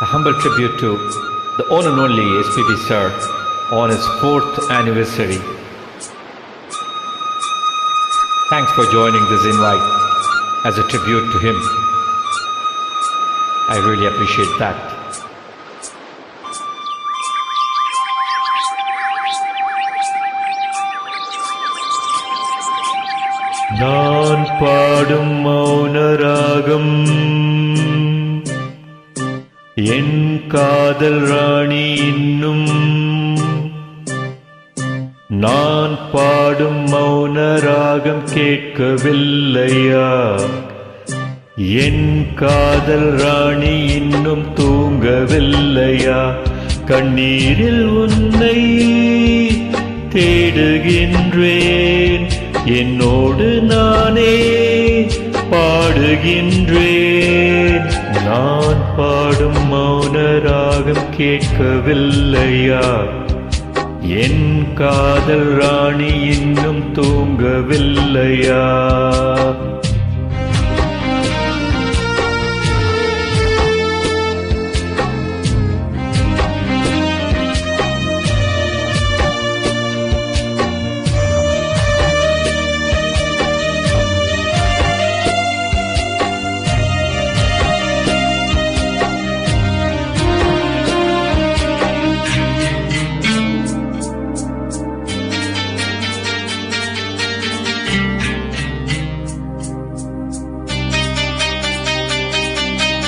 A humble tribute to the one and only SPB Sir on his 4th anniversary. Thanks for joining this invite as a tribute to him. I really appreciate that. நான் பாடும் மௌன ராகம் என் காதல் ராணி இன்னும் நான் பாடும் மௌன ராகம் கேட்கவில்லையா என் காதல் ராணி இன்னும் தூங்கவில்லையா கண்ணீரில் உன்னை தேடுகின்றேன் என்னோடு நானே பாடுகின்றேன் நான் பாடும் மௌன ராகம் கேட்கவில்லையா என் காதல் ராணி இன்னும் தூங்கவில்லையா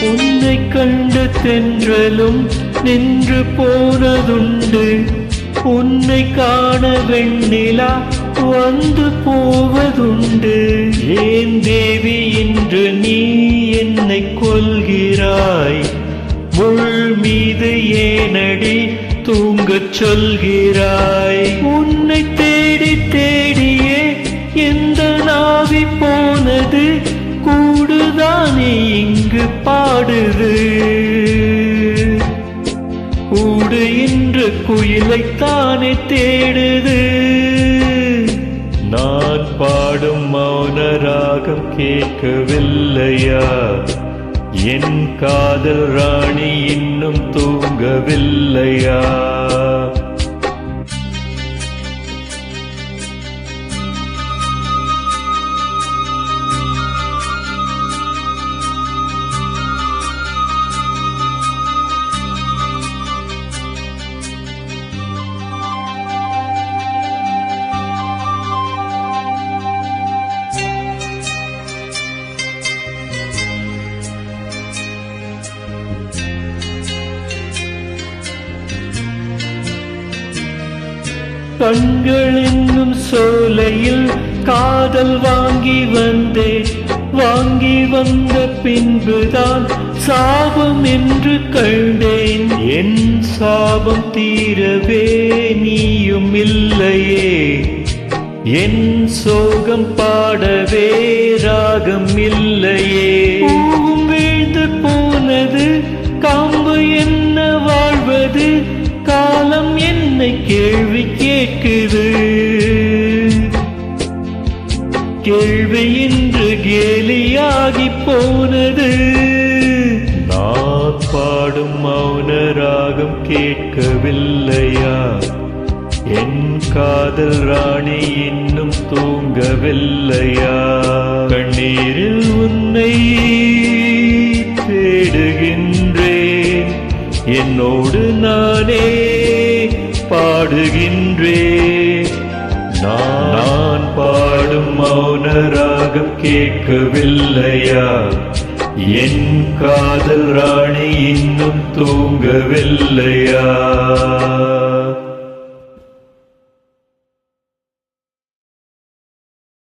உன்னை கண்ட தென்றலும் நின்று போனதுண்டு உன்னை காண வெண்ணிலா வந்து போவதுண்டு ஏன் தேவி இன்று நீ என்னை கொல்கிறாய் முள் மீது ஏனடி தூங்கச் சொல்கிறாய் உன்னை தேடி தேடியே எந்த நாவி போனது கூடுதானே இங்கு பாடுது கூடு இன்று குயிலைத்தானே தேடுது நான் பாடும் மௌன ராகம் கேட்கவில்லையா என் காதல் ராணி இன்னும் தூங்கவில்லையா கண்கள் என்னும் சோலையில் காதல் வாங்கி வந்தேன் வாங்கி வந்த பின்புதான் சாபம் என்று கண்டேன் என் சாபம் தீரவே நீயும் இல்லையே என் சோகம் பாடவே ராகம் இல்லையே பூவும் வீழ்ந்து போனது காம்பு என்ன வாழ்வது காலம் என்னை கேள்வி கேட்குது கேள்வி இன்று கேலியாகி போனது நான் பாடும் மௌன ராகம் கேட்கவில்லையா என் காதல் ராணி இன்னும் தூங்கவில்லையா கண்ணீரில் உன்னை தேடுகின்றேன் என்னோடு நானே பாடுகின்றேன் நான் பாடும் மௌன ராகம் கேட்கவில்லையா என் காதல் ராணி இன்னும் தூங்கவில்லையா